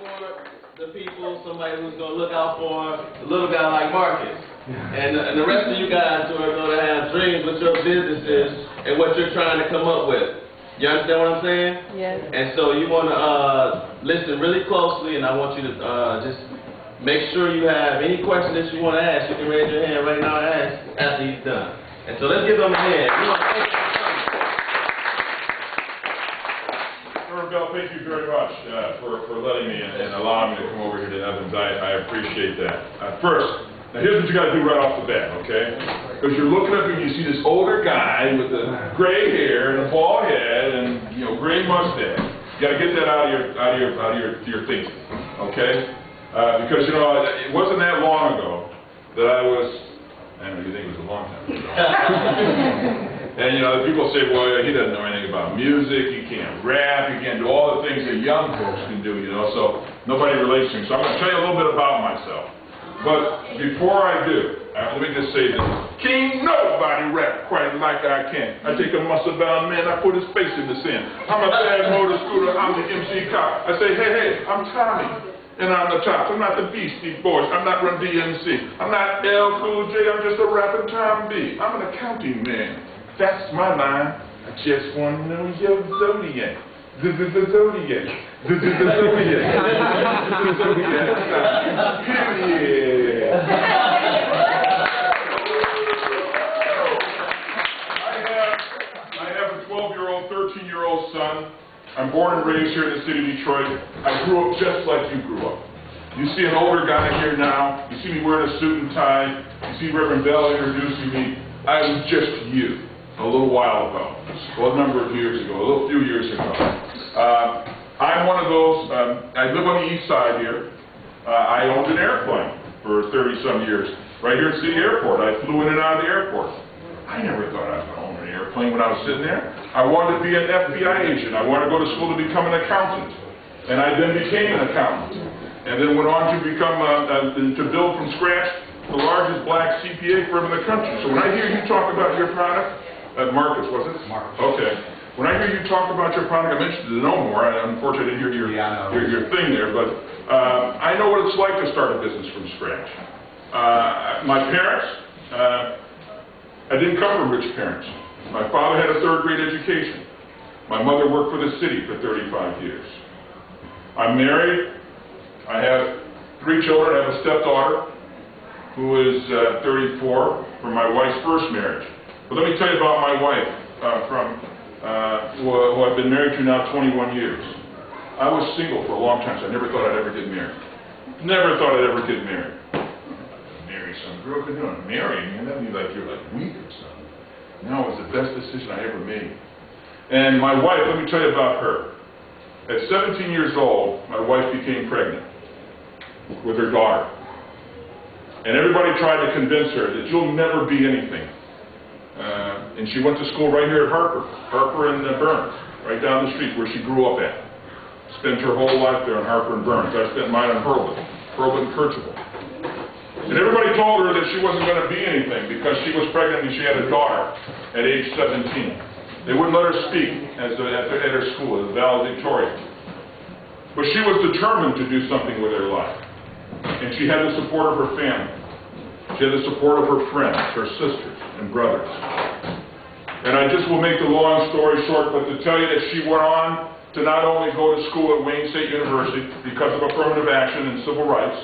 for the people, somebody who's going to look out for a little guy like Marcus. And the rest of you guys who are going to have dreams with your businesses and what you're trying to come up with. You understand what I'm saying? Yes. And so you want to listen really closely, and I want you to just make sure you have any questions that you want to ask. You can raise your hand right now and ask after he's done. And so let's give them a hand. Thank you very much for letting me and allowing me to come over here to Evans. I appreciate that. First, now here's what you got to do right off the bat, okay? Because you're looking up and you see this older guy with the gray hair and a bald head and gray mustache. You got to get that out of your thinking, okay? Because it wasn't that long ago that I know you think it was a long time ago. And the people say, well, he doesn't know anything about music, he can't rap, he can't do all the things that young folks can do, so nobody relates to him. So I'm going to tell you a little bit about myself. But before I do, let me just say this. King, nobody rap quite like I can. I take a muscle-bound man, I put his face in the sand. I'm a bad motor scooter, I'm the MC cop. I say, hey, I'm Tommy. And I'm the top. I'm not the Beastie Boys. I'm not Run DMC. I'm not L Cool J. I'm just a rapping Tom B. I'm an accounting man. That's my line. I just want to know your zodiac. The zodiac. The zodiac. The zodiac. Period. I have a 12-year-old, 13-year-old son. I'm born and raised here in the city of Detroit. I grew up just like you grew up. You see an older guy here now. You see me wearing a suit and tie. You see Reverend Bell introducing me. I was just you. A little while ago, well, a number of years ago, a few years ago. I'm one of those, I live on the east side here. I owned an airplane for 30-some years, right here at City Airport. I flew in and out of the airport. I never thought I was going to own an airplane when I was sitting there. I wanted to be an FBI agent. I wanted to go to school to become an accountant. And I then became an accountant. And then went on to become, to build from scratch the largest black CPA firm in the country. So when I hear you talk about your product, Marcus, was it? Marcus. Okay. When I hear you talk about your product, I'm interested to know more. Unfortunately, I didn't hear your thing there, but I know what it's like to start a business from scratch. My parents, I didn't come from rich parents. My father had a third-grade education. My mother worked for the city for 35 years. I'm married. I have 3 children. I have a stepdaughter who is 34 from my wife's first marriage. But let me tell you about my wife, who I've been married to now 21 years. I was single for a long time, so I never thought I'd ever get married. Never thought I'd ever get married. Marry some girl, could you marry me? That'd be like you're weak or something. No, it was the best decision I ever made. And my wife, let me tell you about her. At 17 years old, my wife became pregnant with her daughter. And everybody tried to convince her that you'll never be anything. And she went to school right here at Harper and Burns, right down the street where she grew up at. Spent her whole life there on Harper and Burns. I spent mine on Hurlbut and Kirchhoff. And everybody told her that she wasn't going to be anything because she was pregnant and she had a daughter at age 17. They wouldn't let her speak at her school, at the valedictorian. But she was determined to do something with her life. And she had the support of her family. She had the support of her friends, her sisters and brothers. And I just will make the long story short, but to tell you that she went on to not only go to school at Wayne State University because of affirmative action and civil rights,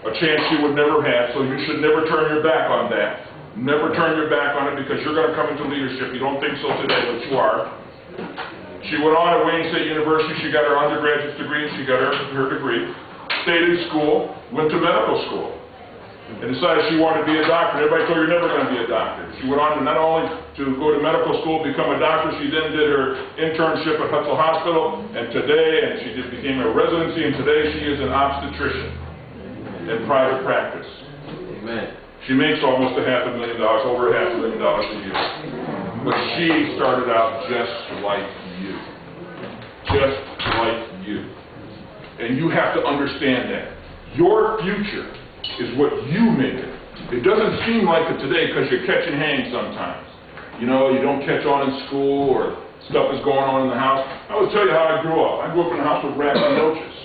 a chance she would never have, so you should never turn your back on that. Never turn your back on it because you're going to come into leadership. You don't think so today, but you are. She went on at Wayne State University. She got her undergraduate degree. She got her degree. Stayed in school. Went to medical school. And decided she wanted to be a doctor. Everybody told her you're never going to be a doctor. She went on to not only to go to medical school, become a doctor, she then did her internship at Hutzel Hospital, and she became a residency, and today she is an obstetrician in private practice. Amen. She makes almost $500,000, over $500,000 a year. But she started out just like you. Just like you. And you have to understand that. Your future is what you make it. It doesn't seem like it today because you're catching hang sometimes. You don't catch on in school or stuff is going on in the house. I will tell you how I grew up. I grew up in a house with rats and roaches.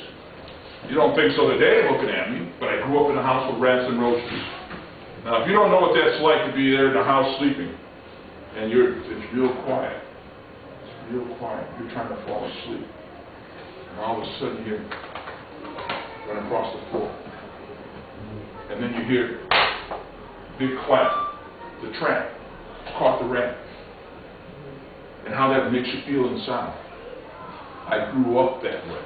You don't think so today looking at me, but I grew up in a house with rats and roaches. Now, if you don't know what that's like to be there in the house sleeping, and it's real quiet. It's real quiet. You're trying to fall asleep. And all of a sudden you run across the floor. And then you hear big clap. The trap caught the rat. And how that makes you feel inside. I grew up that way.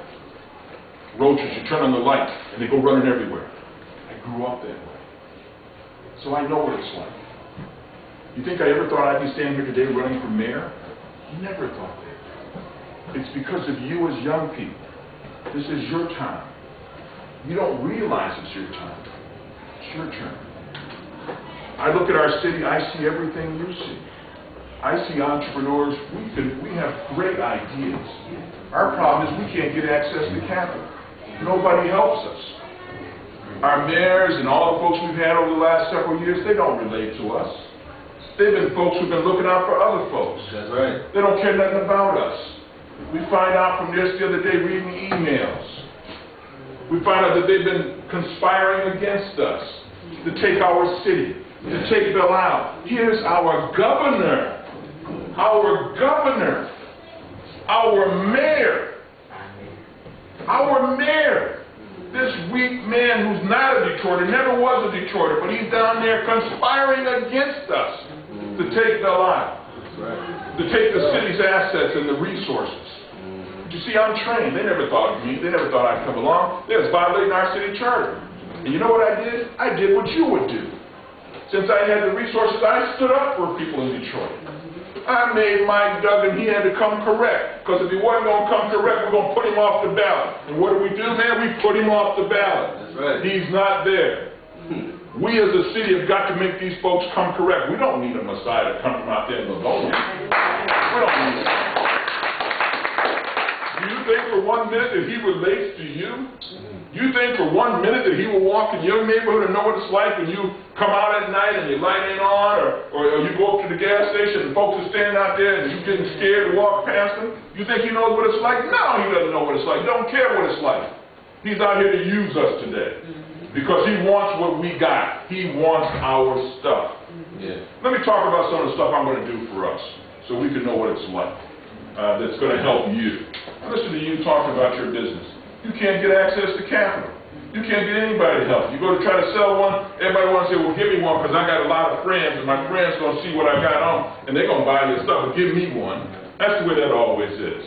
Roaches, you turn on the light and they go running everywhere. I grew up that way. So I know what it's like. You think I ever thought I'd be standing here today running for mayor? Never thought that. It's because of you as young people. This is your time. You don't realize it's your time. It's your turn. I look at our city, I see everything you see. I see entrepreneurs, we have great ideas. Our problem is we can't get access to capital. Nobody helps us. Our mayors and all the folks we've had over the last several years, they don't relate to us. They've been folks who've been looking out for other folks. That's right. They don't care nothing about us. We find out from this the other day reading emails. We find out that they've been conspiring against us to take our city, to take Bill out. Here's our governor. Our governor. Our mayor. Our mayor. This weak man who's not a Detroiter, never was a Detroiter, but he's down there conspiring against us to take Bill out. To take the city's assets and the resources. But you see, I'm trained. They never thought of me. They never thought I'd come along. They was violating our city charter. And you know what I did? I did what you would do. Since I had the resources, I stood up for people in Detroit. I made Mike Duggan, he had to come correct. Because if he wasn't going to come correct, we're going to put him off the ballot. And what do, man? We put him off the ballot. That's right. He's not there. We as a city have got to make these folks come correct. We don't need a Messiah to come from out there in Livonia. We don't need that. Do you think for 1 minute that he relates to you? You think for 1 minute that he will walk in your neighborhood and know what it's like when you come out at night and your light ain't on, or you go up to the gas station and folks are standing out there and you getting scared to walk past them? You think he knows what it's like? No, he doesn't know what it's like. He don't care what it's like. He's out here to use us today because he wants what we got. He wants our stuff. Yeah. Let me talk about some of the stuff I'm going to do for us so we can know what it's like that's going to help you. I listen to you talking about your business. You can't get access to capital. You can't get anybody to help. You go to try to sell one, everybody wants to say, well, give me one because I got a lot of friends and my friends going to see what I got on and they're going to buy your stuff, but give me one. That's the way that always is.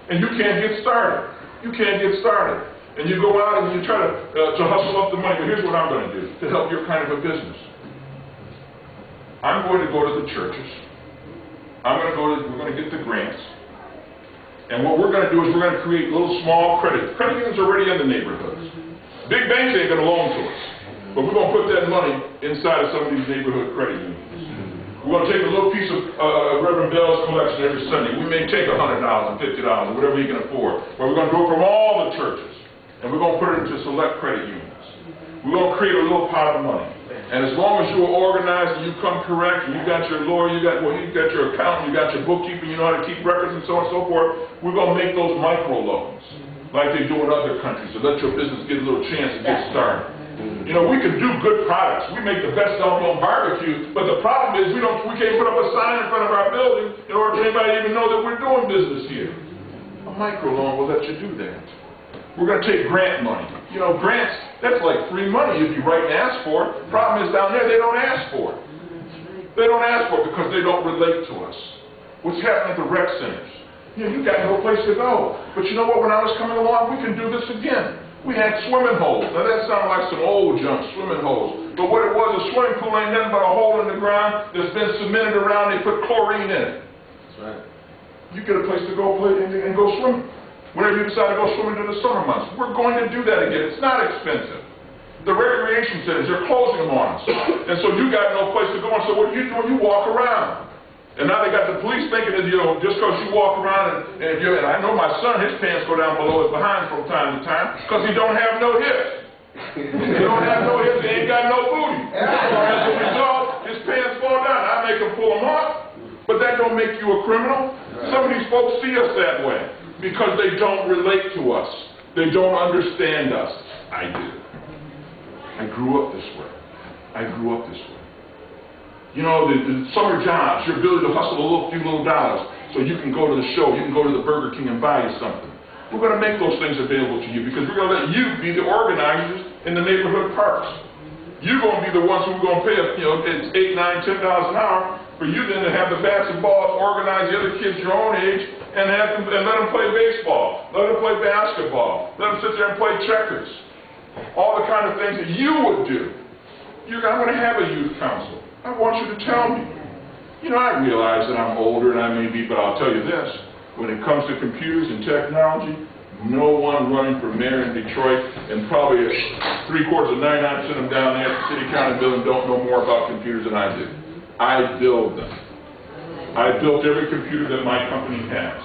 And you can't get started. You can't get started. And you go out and you try to hustle up the money. But here's what I'm going to do to help your kind of a business. I'm going to go to the churches. we're going to get the grants. And what we're going to do is we're going to create little small credit unions already in the neighborhoods. Big banks ain't going to loan to us. But we're going to put that money inside of some of these neighborhood credit unions. We're going to take a little piece of Reverend Bell's collection every Sunday. We may take $100, $50, whatever you can afford. But we're going to do it from all the churches. And we're going to put it into select credit unions. We're going to create a little pot of money. And as long as you're organized and you come correct, and you got your lawyer, you got your accountant, you got your bookkeeper, you know how to keep records and so on and so forth, we're going to make those micro loans like they do in other countries to let your business get a little chance to get started. You know, we can do good products. We make the best doggone barbecue, but the problem is we can't put up a sign in front of our building in order for anybody to even know that we're doing business here. A microloan will let you do that. We're going to take grant money. You know, grants, that's like free money if you write and ask for it. The problem is down there, they don't ask for it. They don't ask for it because they don't relate to us. What's happening at the rec centers? You know, you got no place to go. But you know what, when I was coming along, we can do this again. We had swimming holes. Now that sounds like some old junk, swimming holes. But what it was, a swimming pool ain't nothing but a hole in the ground that's been cemented around, they put chlorine in it. That's right. You get a place to go play and go swimming. Whenever you decide to go swimming during the summer months, we're going to do that again. It's not expensive. The recreation centers, they're closing them on us. And so you got no place to go. And so what do? You walk around. And now they got the police thinking that, you know, just because you walk around and I know my son, his pants go down below his behind from time to time because he don't have no hips. He don't have no hips, he ain't got no booty. So as a result, his pants fall down. I make him pull them up, but that don't make you a criminal. Some of these folks see us that way because they don't relate to us. They don't understand us. I do. I grew up this way. I grew up this way. You know, the summer jobs, your ability to hustle a few little dollars so you can go to the show, you can go to the Burger King and buy you something. We're going to make those things available to you because we're going to let you be the organizers in the neighborhood parks. You're going to be the ones who are going to pay, it's $8, $9, $10 an hour for you then to have the bats and balls, organize the other kids your own age, and let them play baseball, let them play basketball, let them sit there and play checkers. All the kind of things that you would do. I'm going to have a youth council. I want you to tell me. You know, I realize that I'm older than I may be, but I'll tell you this. When it comes to computers and technology, no one running for mayor in Detroit, and probably 3/4 of 99% of them down there at the city county building don't know more about computers than I do. I build them. I built every computer that my company has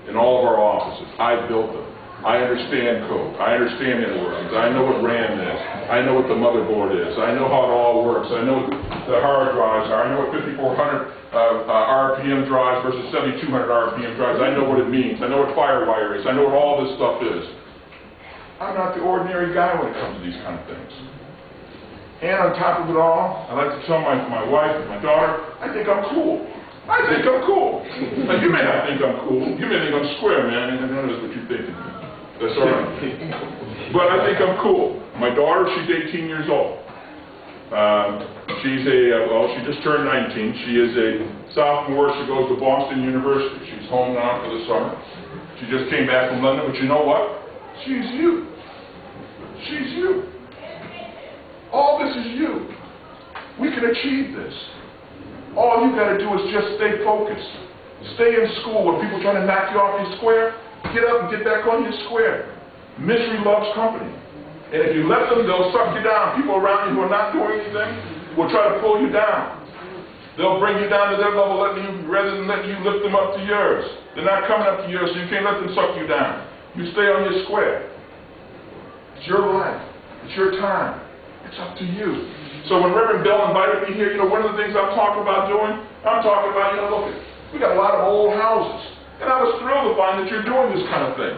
in all of our offices. I built them. I understand code. I understand inworkings. I know what RAM is. I know what the motherboard is. I know how it all works. I know what the hard drives are. I know what 5400 RPM drives versus 7200 RPM drives. I know what it means. I know what FireWire is. I know what all this stuff is. I'm not the ordinary guy when it comes to these kind of things. And on top of it all, I like to tell my wife and my daughter, I think I'm cool. I think I'm cool. Now, you may not think I'm cool. You may think I'm square, man. I know that's what you're thinking. That's all right. But I think I'm cool. My daughter, she's 18 years old. She's she just turned 19. She is a sophomore. She goes to Boston University. She's home now for the summer. She just came back from London, but you know what? She's you. She's you. All this is you. We can achieve this. All you got to do is just stay focused. Stay in school when people trying to knock you off your square. Get up and get back on your square. Misery loves company. And if you let them, they'll suck you down. People around you who are not doing anything will try to pull you down. They'll bring you down to their level rather than letting you lift them up to yours. They're not coming up to yours, so you can't let them suck you down. You stay on your square. It's your life. It's your time. It's up to you. So when Reverend Bell invited me here, one of the things I'm talking about doing, I'm talking about, look, we got a lot of old houses. And I was thrilled to find that you're doing this kind of thing.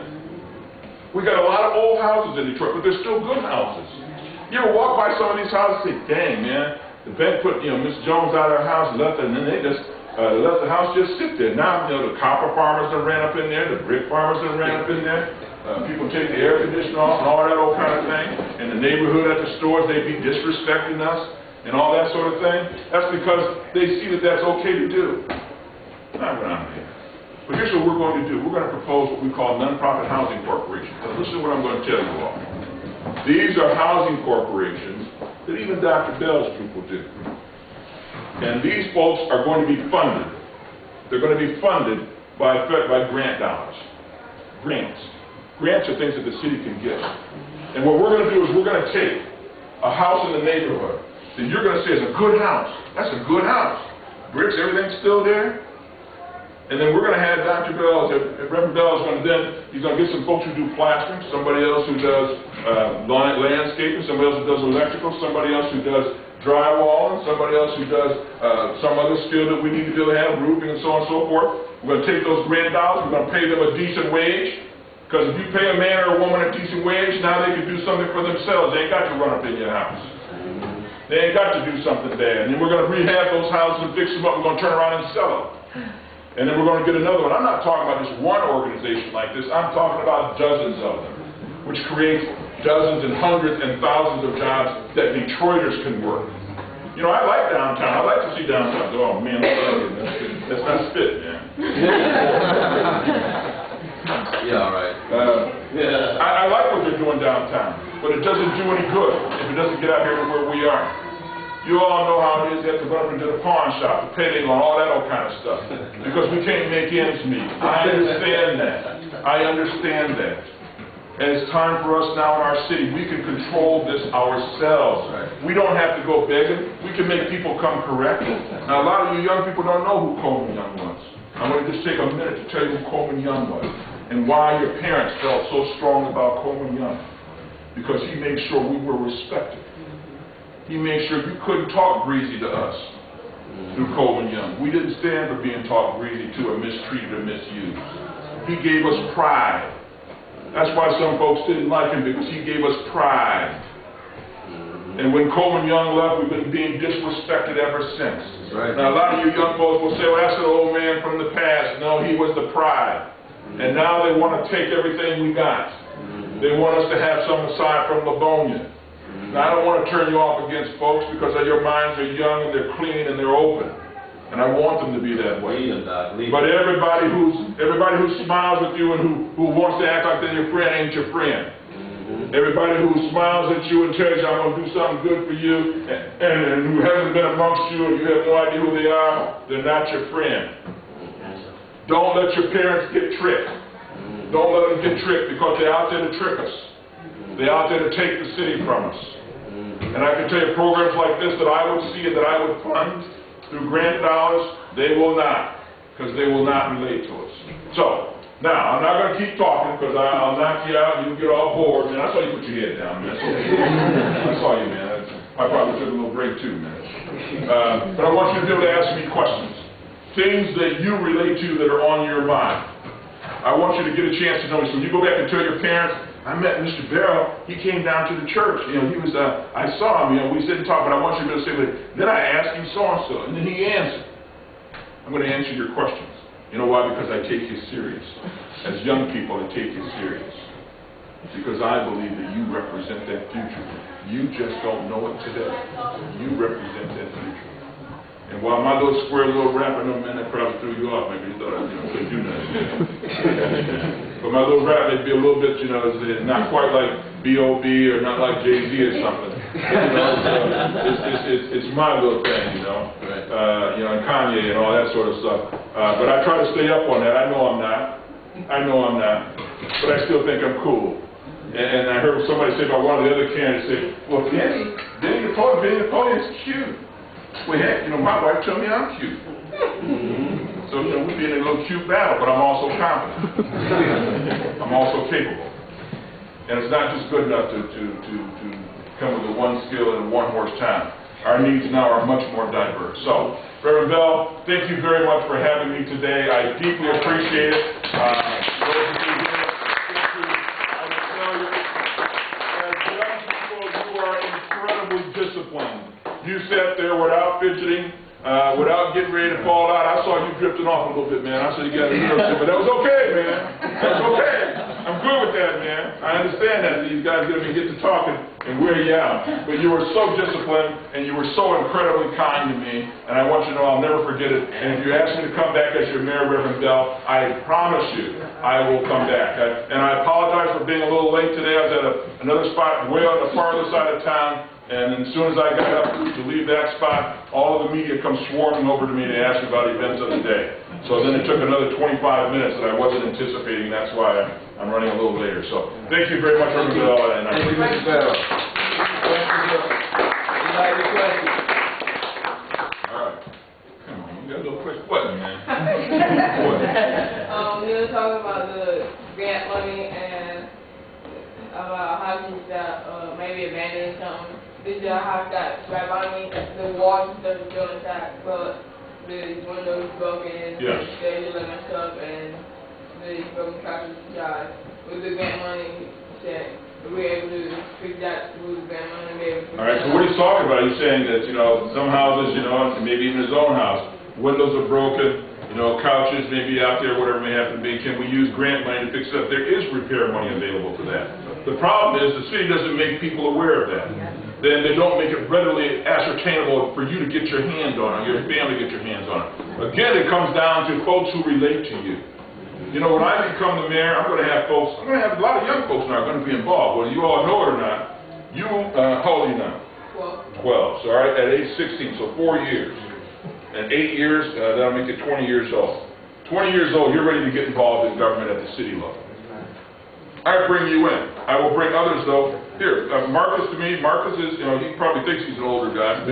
We got a lot of old houses in Detroit, but they're still good houses. You ever walk by some of these houses and say, dang, man, the bank put, Miss Jones out of her house and left her, and then they just let the house just sit there. Now, the copper farmers that ran up in there, the brick farmers that ran up in there, people take the air conditioner off and all that old kind of thing. In the neighborhood at the stores, they'd be disrespecting us and all that sort of thing. That's because they see that that's okay to do. Not what I'm here. But here's what we're going to do. We're going to propose what we call nonprofit housing corporations. Now listen to what I'm going to tell you all. These are housing corporations that even Dr. Bell's people do. And these folks are going to be funded. They're going to be funded by grant dollars. Grants. Grants are things that the city can give. And what we're going to do is we're going to take a house in the neighborhood that you're going to say is a good house. That's a good house. Bricks, everything's still there. And then we're going to have Dr. Bell, Reverend Bell is going to he's going to get some folks who do plastering, somebody else who does landscaping, somebody else who does electrical, somebody else who does drywall, and somebody else who does some other skill that we need to be able to have, roofing and so on and so forth. We're going to take those grant dollars, we're going to pay them a decent wage, because if you pay a man or a woman a decent wage, now they can do something for themselves. They ain't got to run up in your house. They ain't got to do something bad. And then we're going to rehab those houses and fix them up. We're going to turn around and sell them. And then we're going to get another one. I'm not talking about just one organization like this. I'm talking about dozens of them, which creates dozens and hundreds and thousands of jobs that Detroiters can work. I like downtown. I like to see downtown. Oh, man, that's not spit, man. Yeah, all right. I like what they're doing downtown, but it doesn't do any good if it doesn't get out here to where we are. You all know how it is. You have to run up into the pawn shop, the payday loan, all that old kind of stuff, because we can't make ends meet. I understand that. I understand that. And it's time for us now in our city. We can control this ourselves. Right. We don't have to go begging. We can make people come correct. Now, a lot of you young people don't know who Coleman Young was. I'm going to just take a minute to tell you who Coleman Young was and why your parents felt so strong about Coleman Young. Because he made sure we were respected. He made sure you couldn't talk greasy to us through Coleman Young. We didn't stand for being talked greasy to or mistreated or misused. He gave us pride. That's why some folks didn't like him, because he gave us pride. And when Coleman Young left, we've been being disrespected ever since. Right. Now, a lot of you young folks will say, well, that's an old man from the past. No, he was the pride. And now they want to take everything we got. They want us to have some aside from Livonia. Now, I don't want to turn you off against folks, because your minds are young and they're clean and they're open. And I want them to be that way. But everybody who smiles with you and who wants to act like they're your friend ain't your friend. Everybody who smiles at you and tells you, I'm going to do something good for you, and who hasn't been amongst you and you have no idea who they are, they're not your friend. Don't let your parents get tricked. Don't let them get tricked, because they're out there to trick us. They're out there to take the city from us. And I can tell you, programs like this that I would see and that I would fund through grant dollars, they will not, because they will not relate to us. So, now, I'm not going to keep talking, because I'll knock you out and you'll get all bored. Man, I saw you put your head down, man. I saw you, man. I probably took a little break too, man. But I want you to be able to ask me questions. Things that you relate to that are on your mind. I want you to get a chance to know this. When you go back and tell your parents, I met Mr. Barrow, he came down to the church. You know, he was, I saw him, you know, we sit and talk, but I want you to be able to say, but then I asked him so-and-so, and then he answered. I'm going to answer your questions. You know why? Because I take you serious. As young people, I take you serious. Because I believe that you represent that future. You just don't know it today. You represent that future. And while my little square little rap, I know, man, that probably threw you off. Maybe you thought I couldn't do nothing. But my little rap may be a little bit, you know, not quite like B.O.B. or not like Jay-Z or something. You know, it's my little thing, you know. You know, and Kanye and all that sort of stuff. But I try to stay up on that. I know I'm not. But I still think I'm cool. And I heard somebody say about one of the other candidates say, well, Benny Napoleon's cute. Well, heck, you know, my wife told me I'm cute. So, you know, we'd be in a little cute battle, but I'm also confident. I'm also capable. And it's not just good enough to come with a one skill and a one-horse town. Our needs now are much more diverse. So, Reverend Bell, thank you very much for having me today. I deeply appreciate it. Those of you here, I will tell you, as young people, you are incredibly disciplined. You sat there without fidgeting, without getting ready to fall out. I saw you drifting off a little bit, man. I said you got to do it, but that was okay, man. That was okay. I'm good with that, man. I understand that these guys get to talking and wear you out. But you were so disciplined and you were so incredibly kind to me, and I want you to know I'll never forget it. And if you ask me to come back as your mayor, Reverend Bell, I promise you I will come back. And I apologize for being a little late today. I was at another spot way on the farther side of town. And as soon as I got up to leave that spot, all of the media come swarming over to me to ask me about events of the day. So then it took another 25 minutes that I wasn't anticipating. That's why I'm running a little later. So thank you very much, Reverend Bell. Thank you, Mr. Barrow. Anybody have questions? All right. Come on, you got a little quick button, man. We were talking about the grant money and about houses that maybe abandoned or something. This house got right by me, the walls and stuff is still intact, but the windows broken, Yes. the stairs are messed up, and the broken couches inside. With the grant money check, we were able to fix that with the grant money. We were able to fix All right, so what he's talking about, he's saying that, you know, some houses, you know, maybe even his own house, windows are broken, you know, couches may be out there, whatever it may happen to be. Can we use grant money to fix it up? There is repair money available for that. The problem is the city doesn't make people aware of that. Then they don't make it readily ascertainable for you to get your hands on it, your family to get your hands on it. Again, it comes down to folks who relate to you. You know, when I become the mayor, I'm going to have a lot of young folks now are going to be involved. Whether you all know it or not, you, how old are you now? 12. 12. So, all right, at age 16, so 4 years. And 8 years, that'll make you 20 years old. 20 years old, you're ready to get involved in government at the city level. I bring you in. I will bring others, though. Here, Marcus to me, Marcus is, you know, he probably thinks he's an older guy.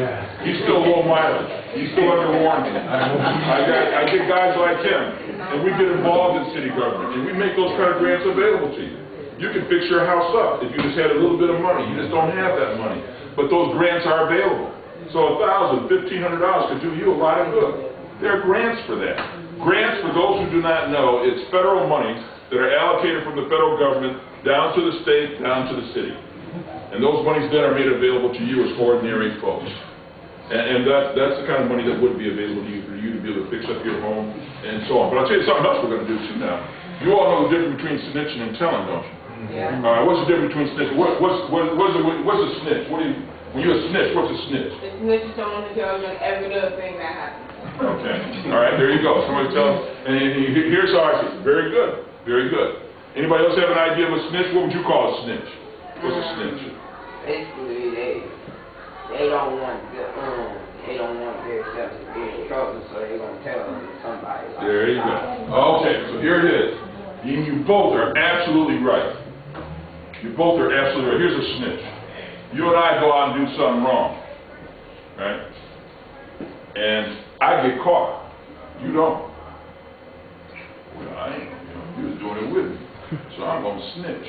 He's still low mileage. He's still under warranty. I get guys like him, and we get involved in city government, and we make those kind of grants available to you. You can fix your house up if you just had a little bit of money. You just don't have that money. But those grants are available. So $1,000, $1,500 could do you a lot of good. There are grants for that. Grants, for those who do not know, it's federal money that are allocated from the federal government down to the state, down to the city. And those monies then are made available to you as ordinary folks. And that's the kind of money that would be available to you for you to be able to fix up your home and so on. But I'll tell you something else we're going to do too now. You all know the difference between snitching and telling, don't you? Yeah. All right, what's the difference between snitching? What's a snitch? When you're a snitch, what's a snitch? The snitch is someone who tells you every little thing that happens. Okay. All right, there you go. Somebody tell, and here's how I see it. Very good. Very good. Anybody else have an idea of a snitch? What would you call a snitch? What's a snitch? Basically, they don't want themselves to be in trouble, so they're gonna tell somebody. Like There you go. Okay, so here it is. You both are absolutely right. You both are absolutely right. Here's a snitch. You and I go out and do something wrong, right? And I get caught. You don't. Well, I ain't. You was doing it with me, so I'm gonna snitch.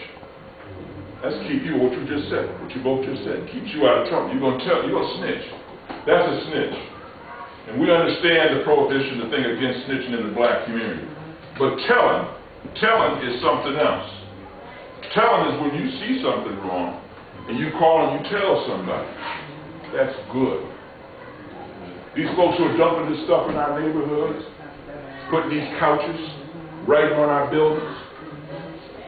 That's to keep you what you just said, what you both just said. Keeps you out of trouble. You're gonna snitch. That's a snitch. And we understand the prohibition, the thing against snitching in the black community. But telling is something else. Telling is when you see something wrong and you call and you tell somebody. That's good. These folks who are dumping this stuff in our neighborhoods, putting these couches right on our buildings,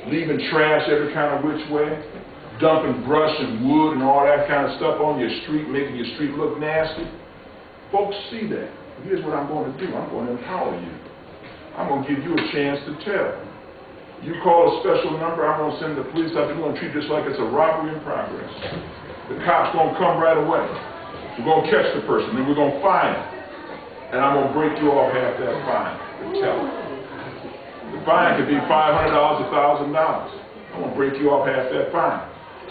leaving trash every kind of which way, dumping brush and wood and all that kind of stuff on your street, making your street look nasty. Folks see that. Here's what I'm going to do. I'm going to empower you. I'm going to give you a chance to tell. You call a special number, I'm going to send the police out. They're going to treat this like it's a robbery in progress. The cops going to come right away. We're going to catch the person, then we're going to fine him. And I'm going to break you off half that fine for telling. The fine could be $500, $1,000. I'm going to break you off half that fine.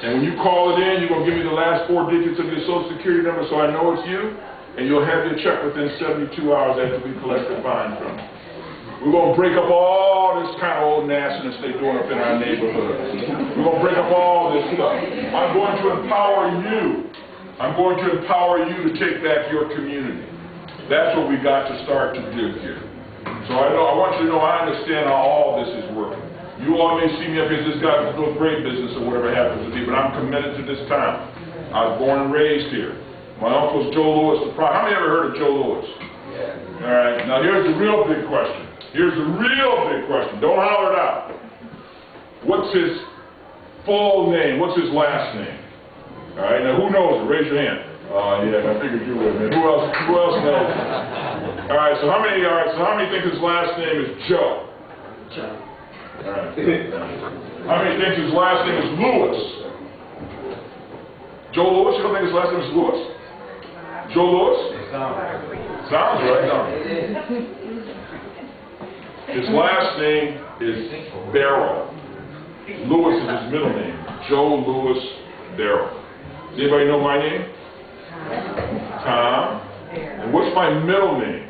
And when you call it in, you're going to give me the last 4 digits of your social security number so I know it's you, and you'll have your check within 72 hours after we collect the fine from you. We're going to break up all this kind of old nastiness they're doing up in our neighborhoods. We're going to break up all this stuff. I'm going to empower you. I'm going to empower you to take back your community. That's what we got to start to do here. So I want you to know I understand how all this is working. You all may see me up here as this guy who's doing great business or whatever happens to be, but I'm committed to this town. I was born and raised here. My uncle's Joe Lewis the Prophet. How many ever heard of Joe Lewis? Yeah. All right. Now here's the real big question. Here's the real big question. Don't holler it out. What's his full name? What's his last name? All right. Now who knows it? Raise your hand. Yeah, I figured you would. Man. Who else knows? All right. So how many think his last name is Joe? Joe. All right. How many think his last name is Lewis? Joe Lewis? You don't think his last name is Lewis? Joe Lewis? Sounds right, don't it? His last name is Barrow. Lewis is his middle name. Joe Lewis Barrow. Does anybody know my name? Tom. And what's my middle name?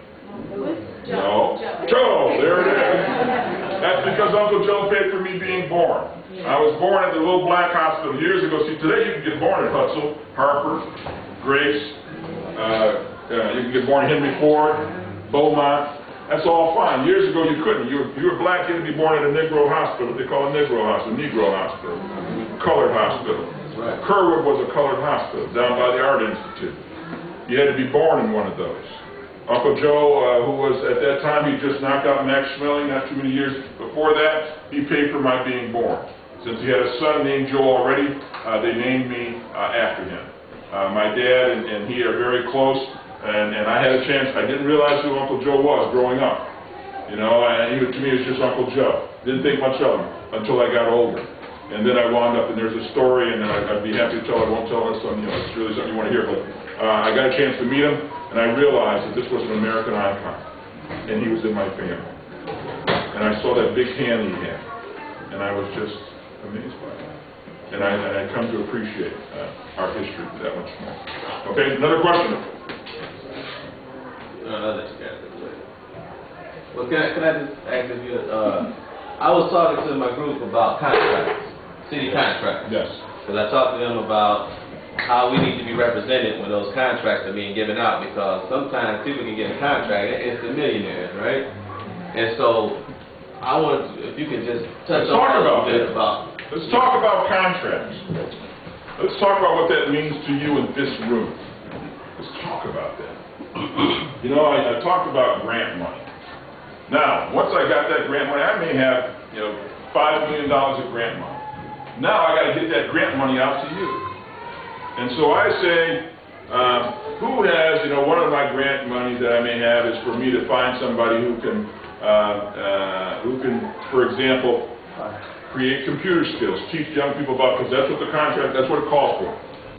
No. Joe. There it is. That's because Uncle Joe paid for me being born. I was born at the little black hospital years ago. See, today you can get born at Hutzel, Harper, Grace. You can get born at Henry Ford, Beaumont. That's all fine. Years ago you couldn't. You were black, you had to be born at a Negro hospital. They call it Negro hospital, colored hospital. Right. Kerwood was a colored hospital down by the Art Institute. You had to be born in one of those. Uncle Joe, who was at that time, he just knocked out Max Schmeling not too many years before that, he paid for my being born. Since he had a son named Joe already, they named me after him. My dad and he are very close. And I had a chance, I didn't realize who Uncle Joe was growing up. You know, and he, to me, it was just Uncle Joe. Didn't think much of him until I got older. And then I wound up, and there's a story, and I'd be happy to tell it. I won't tell this on, it's really something you want to hear, but I got a chance to meet him, and I realized that this was an American icon, and he was in my family. And I saw that big hand he had, and I was just amazed by it. And I come to appreciate our history that much more. Okay, another question? Well, can I just ask you, I was talking to my group about contracts, city contracts. Yes. Because I talked to them about how we need to be represented when those contracts are being given out, because sometimes people can get a contract and it's the millionaires, right? And so I want, if you could just touch Let's on talk a little about bit that. about. Let's talk about contracts. Let's talk about what that means to you in this room. Let's talk about that. You know, I talked about grant money. Now, once I got that grant money, I may have, you know, $5 million of grant money. Now I got to get that grant money out to you. And so I say, who has, you know, one of my grant money that I may have is for me to find somebody who can, for example, create computer skills, teach young people about, because that's what the contract, that's what it calls for.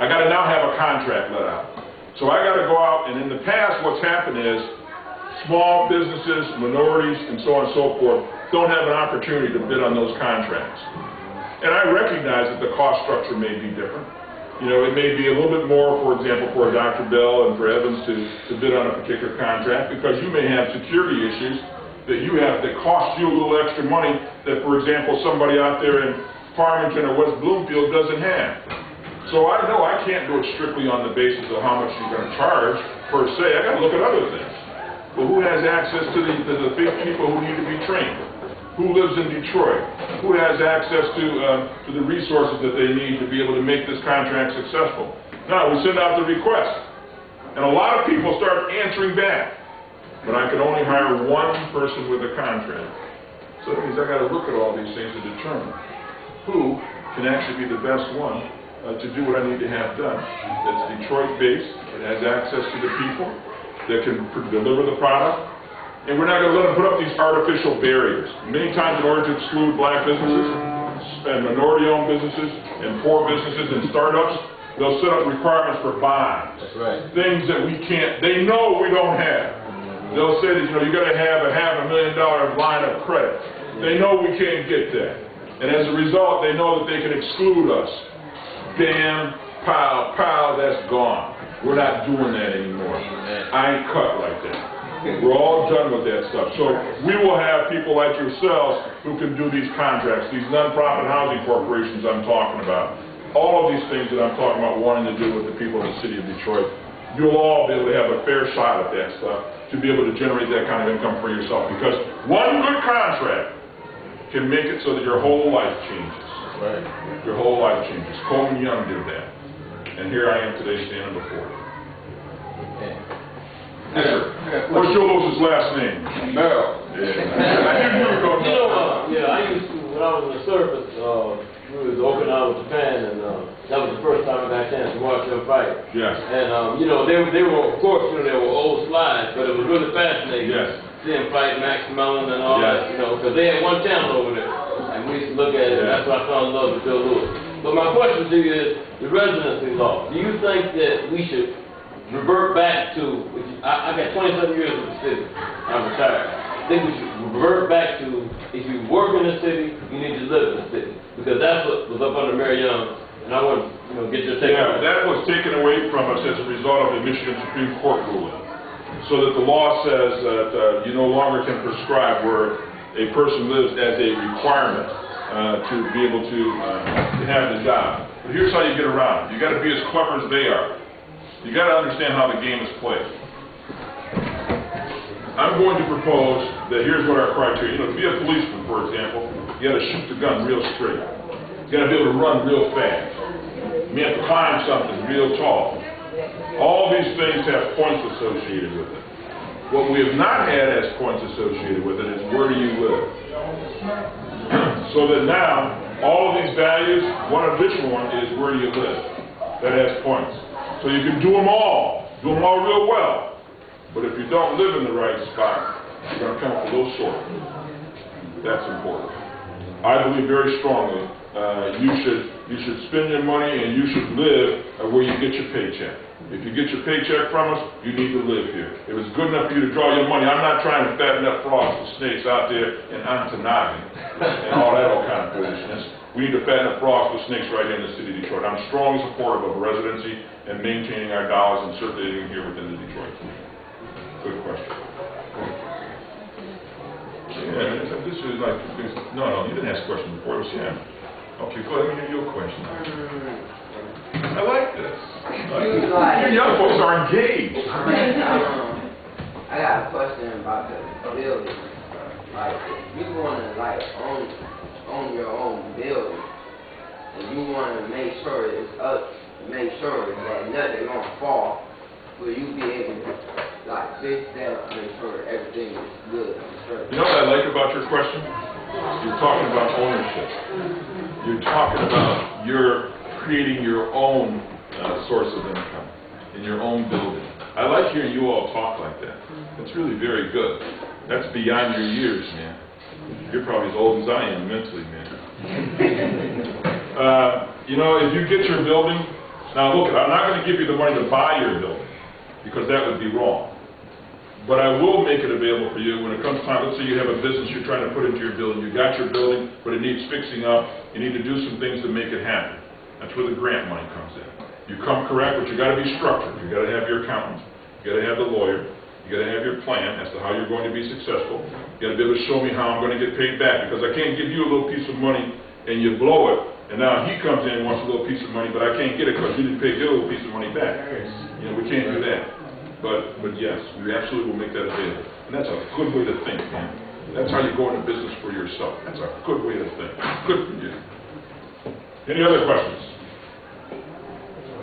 I got to now have a contract let out. So I got to go out, and in the past what's happened is small businesses, minorities, and so on and so forth don't have an opportunity to bid on those contracts. And I recognize that the cost structure may be different. You know, it may be a little bit more, for example, for Dr. Bell and for Evans to bid on a particular contract, because you may have security issues that you have that cost you a little extra money that, for example, somebody out there in Farmington or West Bloomfield doesn't have. So I know I can't do it strictly on the basis of how much you're going to charge, per se. I got to look at other things. Well, who has access to the people who need to be trained? Who lives in Detroit? Who has access to the resources that they need to be able to make this contract successful? Now, we send out the request, and a lot of people start answering back, but I can only hire one person with a contract. So that means I got to look at all these things to determine who can actually be the best one to do what I need to have done. That's Detroit-based, that has access to the people, that can deliver the product. And we're not going to let them put up these artificial barriers. Many times in order to exclude black businesses and minority-owned businesses and poor businesses and startups, they'll set up requirements for bonds. That's right. Things that we can't, they know we don't have. They'll say that, you know, you got to have a $500,000 line of credit. They know we can't get that. And as a result, they know that they can exclude us. Bam, pow, that's gone. We're not doing that anymore. I ain't cut like that. We're all done with that stuff. So we will have people like yourselves who can do these contracts, these nonprofit housing corporations I'm talking about. All of these things that I'm talking about wanting to do with the people in the city of Detroit. You'll all be able to have a fair shot at that stuff to be able to generate that kind of income for yourself. Because one good contract can make it so that your whole life changes. Right. Your whole life changes. Coleman Young did that. And here I am today standing before you. Okay. Yes, sir. What's Joe Lewis's last name? Barrow. Yeah. I knew you were going to know. Yeah, I used to, when I was in the service, we was to Okinawa, Japan, and that was the first time I got a chance to watch them fight. Yes. And, you know, they were, of course, you know, they were old slides, but it was really fascinating. Yes. Seeing them fight Max Mellon and all Yes. that, you know, because they had one channel over there. And we used to look at it, and that's why I fell in love with Joe Lewis. But my question to you is, the residency law. Do you think that we should revert back to, I got 27 years in the city, I'm retired. I think we should revert back to, if you work in the city, you need to live in the city. Because that's what was up under Mary Young, and I want to, you know, get your take on Yeah, that was taken away from us as a result of the Michigan Supreme Court ruling. So that the law says that you no longer can prescribe where a person lives as a requirement to be able to have the job. But here's how you get around it. You got to be as clever as they are. You got to understand how the game is played. I'm going to propose that here's what our criteria. You know, to be a policeman, for example, you got to shoot the gun real straight. You got to be able to run real fast. You may have to climb something real tall. All these things have points associated with it. What we have not had as points associated with it is where do you live. So that now, all of these values, one additional one is where do you live. That has points. So you can do them all real well. But if you don't live in the right spot, you're going to come up a little short. That's important. I believe very strongly you should spend your money and you should live where you get your paycheck. If you get your paycheck from us, you need to live here. If it's good enough for you to draw your money, I'm not trying to fatten up frogs and snakes out there in Ontonagon and all that old kind of foolishness. We need to fatten up frogs and snakes right here in the city of Detroit. I'm strongly supportive of residency and maintaining our dollars and circulating here within the Detroit community. Good question. Yeah, this is like, no, you didn't ask a question before, it was him. Okay, go ahead, let me hear your question. I like this. You young folks are engaged. I got a question about the building. like, if you wanna, like, own your own building, and you wanna make sure it's up, make sure that nothing gonna fall, will you be able to, like, fix that, make sure everything is good and straight? You know what I like about your question? You're talking about ownership. You're talking about you're creating your own source of income in your own building. I like hearing you all talk like that. That's really very good. That's beyond your years, man. You're probably as old as I am mentally, man. You know, if you get your building, now look, I'm not going to give you the money to buy your building, because that would be wrong. But I will make it available for you when it comes time. Let's say you have a business you're trying to put into your building. You got your building, but it needs fixing up. You need to do some things to make it happen. That's where the grant money comes in. You come correct, but you got to be structured. You got to have your accountant. You got to have the lawyer. You got to have your plan as to how you're going to be successful. You got to be able to show me how I'm going to get paid back, because I can't give you a little piece of money and you blow it, and now he comes in and wants a little piece of money, but I can't get it because you didn't pay your little piece of money back. You know, we can't do that. But yes, we absolutely will make that available. And that's a good way to think, man. That's how you go into business for yourself. That's a good way to think. Good for you. Any other questions?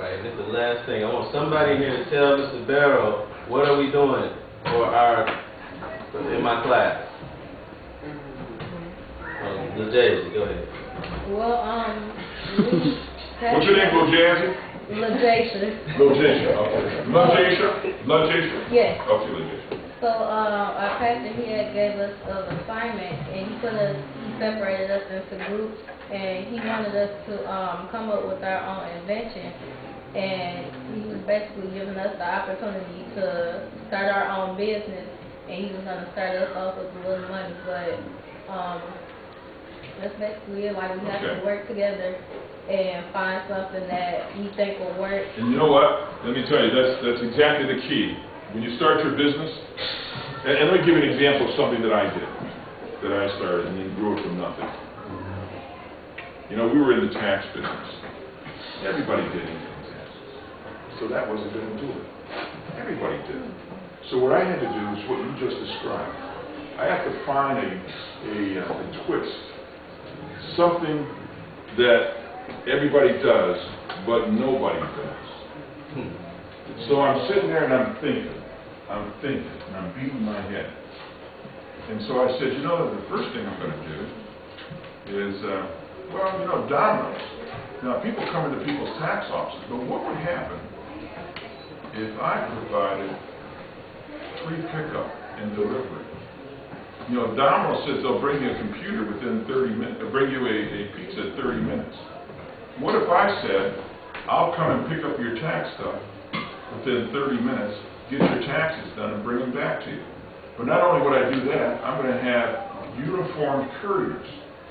Right, this is the last thing. I want somebody here to tell Mr. Barrow, what are we doing in my class? Lil Jazzy, go ahead. Well, What's your name, Lil Jazzy? Lajasha. Lil Jasha, okay. Lil Jasha? Lil Jasha? Yes. Okay, Lil Jasha. So, our pastor, he had gave us an assignment, and he separated us into groups, and he wanted us to come up with our own invention. And he was basically giving us the opportunity to start our own business, and he was going to start us off with a little money, but that's basically it. Like, we have to work together and find something that we think will work. And you know what? Let me tell you, that's exactly the key. When you start your business, and let me give you an example of something that I did, that I started and then grew it from nothing. You know, we were in the tax business. Everybody did income taxes. So that wasn't going to do it. Everybody did. So what I had to do is what you just described. I had to find a twist, something that everybody does, but nobody does. So I'm sitting there and I'm thinking, and I'm beating my head. And so I said, you know, the first thing I'm going to do is, well, you know, Domino's. Now, people come into people's tax offices, but what would happen if I provided free pickup and delivery? You know, Domino's says they'll bring you a computer within 30 minutes, they'll bring you a pizza in 30 minutes. What if I said, I'll come and pick up your tax stuff within 30 minutes, get your taxes done, and bring them back to you? But not only would I do that, I'm going to have uniformed couriers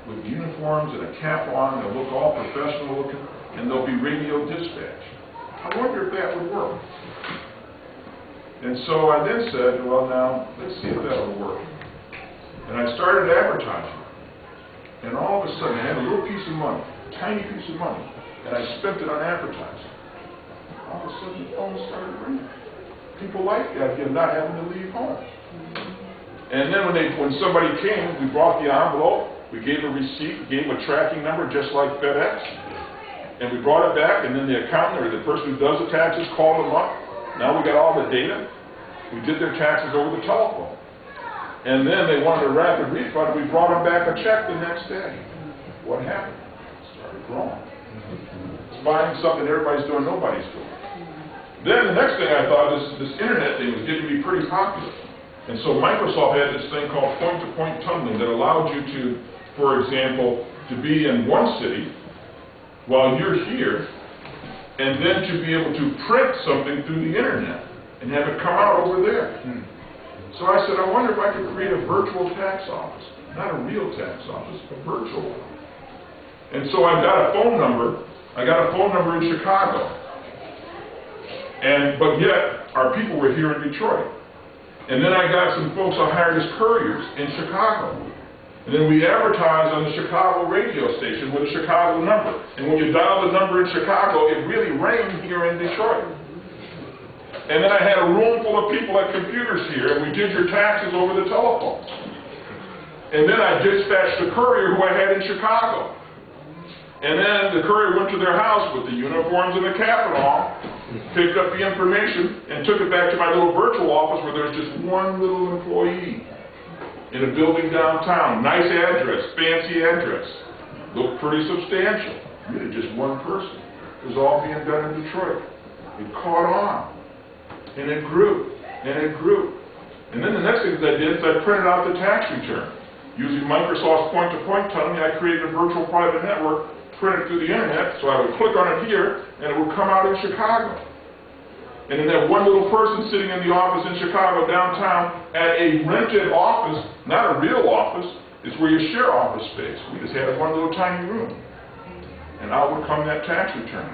with uniforms and a cap on. They'll look all professional looking, and they'll be radio dispatch. I wonder if that would work. And so I then said, well, now, let's see if that would work. And I started advertising. And all of a sudden, I had a little piece of money, a tiny piece of money, and I spent it on advertising. All of a sudden, the phone started ringing. People like the idea of not having to leave home. And then when somebody came, we brought the envelope, we gave a receipt, we gave them a tracking number just like FedEx, and we brought it back, and then the accountant or the person who does the taxes called them up. Now we got all the data. We did their taxes over the telephone. And then they wanted a rapid refund. We brought them back a check the next day. What happened? It started growing. It's buying something everybody's doing, nobody's doing. Then the next thing I thought, this internet thing was getting to be pretty popular. And so Microsoft had this thing called point-to-point tunneling that allowed you to, for example, to be in one city while you're here, and then to be able to print something through the internet and have it come out over there. So I said, I wonder if I could create a virtual tax office. Not a real tax office, a virtual one. And so I got a phone number. I got a phone number in Chicago. But yet, our people were here in Detroit. And then I got some folks I hired as couriers in Chicago. And then we advertised on the Chicago radio station with a Chicago number. And when you dial the number in Chicago, it really rang here in Detroit. And then I had a room full of people at computers here, and we did your taxes over the telephone. And then I dispatched the courier who I had in Chicago. And then the courier went to their house with the uniforms and the cap and all, picked up the information, and took it back to my little virtual office where there was just one little employee in a building downtown. Nice address, fancy address. Looked pretty substantial. Really just one person. It was all being done in Detroit. It caught on. And it grew. And it grew. And then the next thing that I did is I printed out the tax return. Using Microsoft's point-to-point tunneling, I created a virtual private network, printed through the internet, so I would click on it here, and it would come out in Chicago. And then that one little person sitting in the office in Chicago downtown at a rented office, not a real office, it's where you share office space. We just had one little tiny room. And out would come that tax return.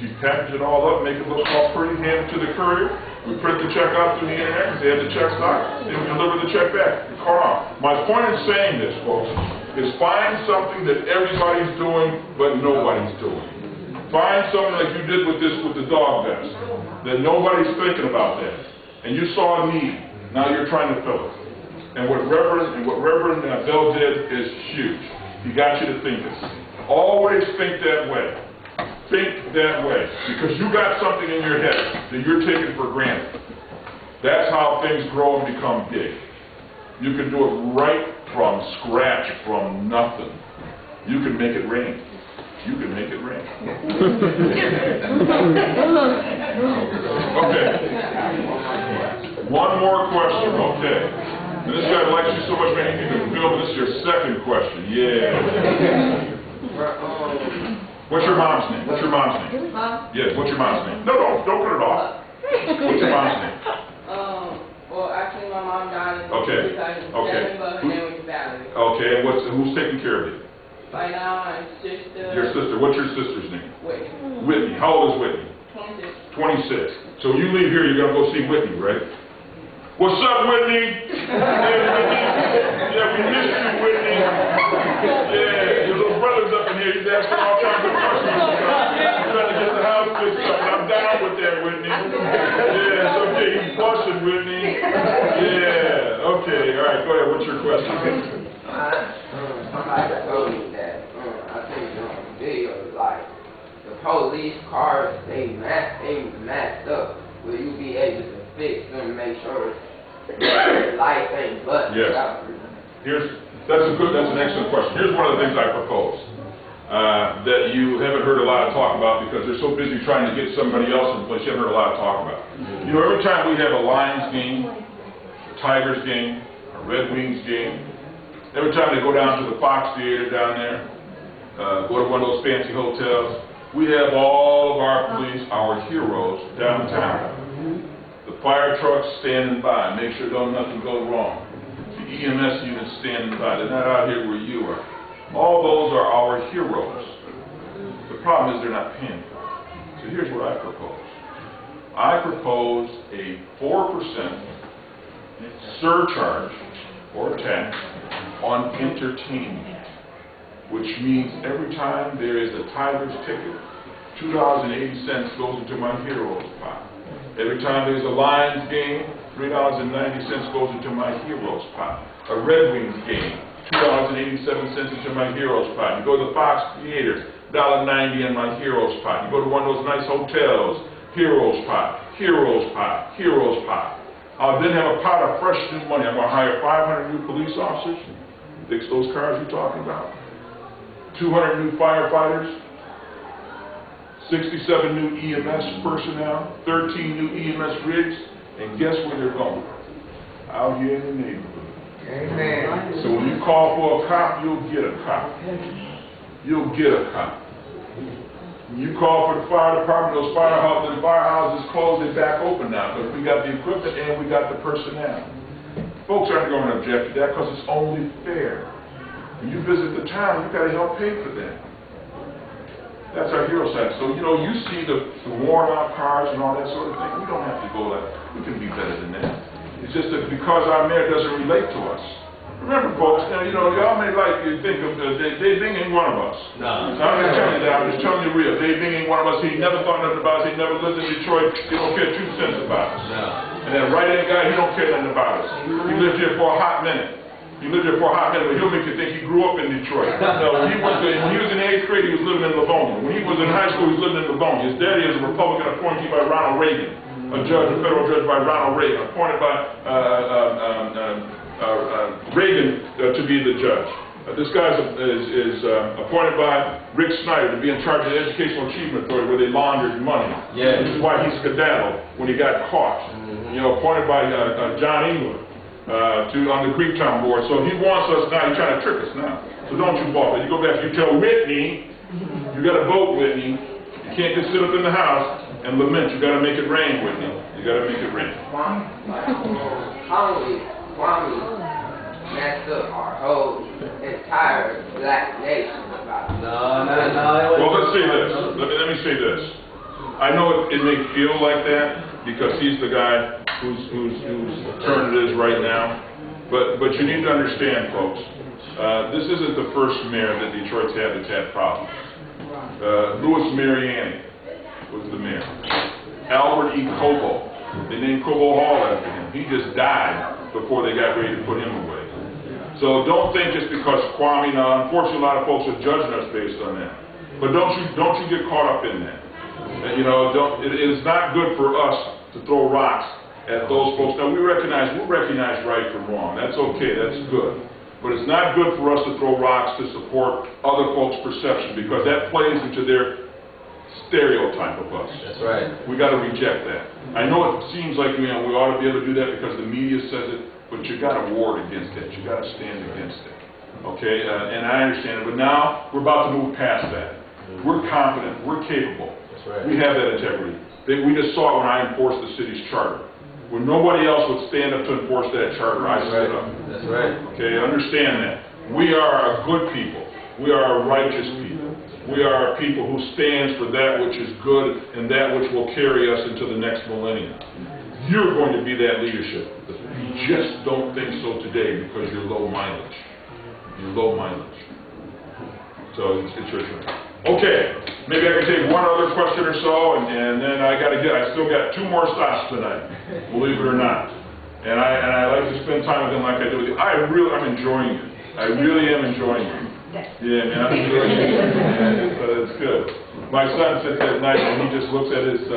She'd package it all up, make it look all pretty, hand it to the courier. We print the check out through the internet because they had the check stock. Then we deliver the check back. The car off. My point in saying this, folks, is find something that everybody's doing but nobody's doing. Find something like you did with the dog vest, that nobody's thinking about that. And you saw a need. Now you're trying to fill it. And what Reverend Bell did is huge. He got you to think this. Always think that way. Think that way, because you got something in your head that you're taking for granted. That's how things grow and become big. You can do it right from scratch, from nothing. You can make it rain. You can make it rain. Okay. One more question, okay. And this guy likes you so much, man, you can film. This is your second question. Yeah. What's your mom's name? What's your mom's name? Yes, what's your mom's name? No, don't put it off. What's your mom's name? Well, actually, my mom died in 2007, but her name was Valerie. Okay, and who's taking care of you? Right now, my sister. Your sister. What's your sister's name? Whitney. Whitney. How old is Whitney? 26. 26. So you leave here, you're going to go see Whitney, right? What's up, Whitney? Yeah, we missed you, Whitney. Yeah, your little brother's up in here. He's asking all kinds of questions. He's trying to get the house fixed up, and I'm down with that, Whitney. Yeah, it's okay. He's busting, Whitney. Yeah, okay. All right, go ahead. What's your question? Somebody told me that, I think on videos, like, the police cars, they masked up. Will you be able to fix them, make sure the lights ain't busted out? That's an excellent question. Here's one of the things I propose that you haven't heard a lot of talk about because they're so busy trying to get somebody else in place. You haven't heard a lot of talk about. You know, every time we have a Lions game, a Tigers game, a Red Wings game, every time they go down to the Fox Theater down there, go to one of those fancy hotels, we have all of our police, our heroes, downtown. The fire trucks standing by, make sure nothing goes wrong. The EMS units standing by, they're not out here where you are. All those are our heroes. The problem is they're not paying for it. So here's what I propose. I propose a 4% surcharge or tax on entertainment, which means every time there is a Tigers ticket, $2.80 goes into my heroes pot. Every time there's a Lions game, $3.90 goes into my heroes pot. A Red Wings game, $2.87 into my heroes pot. You go to the Fox Theater, $1.90 in my heroes pot. You go to one of those nice hotels, heroes pot, heroes pot, heroes pot. I'll then have a pot of fresh new money. I'm going to hire 500 new police officers, fix those cars you're talking about, 200 new firefighters, 67 new EMS personnel, 13 new EMS rigs, and guess where they're going? Out here in the neighborhood. Amen. So when you call for a cop, you'll get a cop. You'll get a cop. When you call for the fire department, those firehouses closed, they're back open now because we got the equipment and we got the personnel. Folks aren't going to object to that because it's only fair. When you visit the town, you've got to help pay for that. That's our hero side. So, you know, you see the worn out cars and all that sort of thing. We don't have to go like, we can be better than that. It's just that because our mayor doesn't relate to us. Remember, folks, you know, y'all may like you think of Dave Bing ain't one of us. No. So I'm not telling you that. I'm just telling you real. Dave Bing ain't one of us. He never thought nothing about us. He never lived in Detroit. He don't care 2 cents about us. No. And that right-hand guy, he don't care nothing about us. He lived here for a hot minute. He lived there for a hot minute, but he'll make you think he grew up in Detroit. No, when he was in the 8th grade, he was living in Livonia. When he was in high school, he was living in Livonia. His daddy is a Republican appointee by Ronald Reagan, a federal judge by Ronald Reagan, appointed by Reagan to be the judge. This guy is appointed by Rick Snyder to be in charge of the Educational Achievement Authority, where they laundered money. Yeah. This is why he skedaddled when he got caught. You know, appointed by John England on the Greektown board. So he wants us now. He's trying to trick us now. So don't you fall. You go back. You tell Whitney, you got to vote, Whitney. You can't just sit up in the house and lament. You got to make it rain, Whitney. You got to make it rain. Kwame messed up our whole entire black nation about it. No. Well, let's say this. Let me say this. I know it may feel like that because he's the guy whose turn it is right now. But you need to understand, folks, this isn't the first mayor that Detroit's had that's had problems. Louis Mariani was the mayor. Albert E. Cobo. They named Cobo Hall after him. He just died before they got ready to put him away. So don't think just because Kwame, now unfortunately a lot of folks are judging us based on that. But don't you get caught up in that. You know, it is not good for us to throw rocks at those folks. Now we'll recognize right from wrong. That's okay, that's good. But it's not good for us to throw rocks to support other folks' perception because that plays into their stereotype of us. That's right. We got to reject that. I know it seems like we ought to be able to do that because the media says it, but you got to ward against that. You got to stand against it. Okay, and I understand it. But now we're about to move past that. We're confident. We're capable. That's right. We have that integrity. We just saw it when I enforced the city's charter. When nobody else would stand up to enforce that charter, I stood up. That's right. Okay, understand that. We are a good people. We are a righteous people. We are a people who stands for that which is good and that which will carry us into the next millennium. You're going to be that leadership. You just don't think so today because you're low mileage. You're low mileage. So it's your turn. Okay, maybe I can take one other question or so, and then I still got 2 more stops tonight, believe it or not. And I like to spend time with them like I do with you. I'm enjoying you. I really am enjoying you. Yeah, man, I'm enjoying it. It's good. My son sits at night and he just looks at his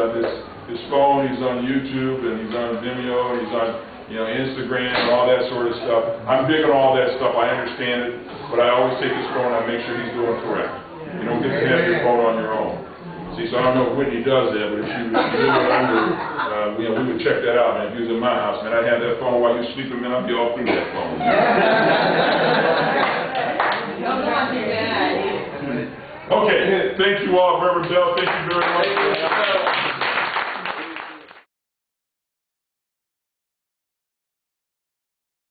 phone. He's on YouTube and he's on Vimeo and he's on Instagram and all that sort of stuff. I'm big on all that stuff. I understand it, but I always take his phone and I make sure he's doing correct. You don't get to have your phone on your own. See, so I don't know if Whitney does that, but if you live under, we would check that out, man. If you was in my house, man, I'd have that phone while you're sleeping, man. I'd be all through that phone. Okay, thank you all, Reverend Bell. Thank you very much.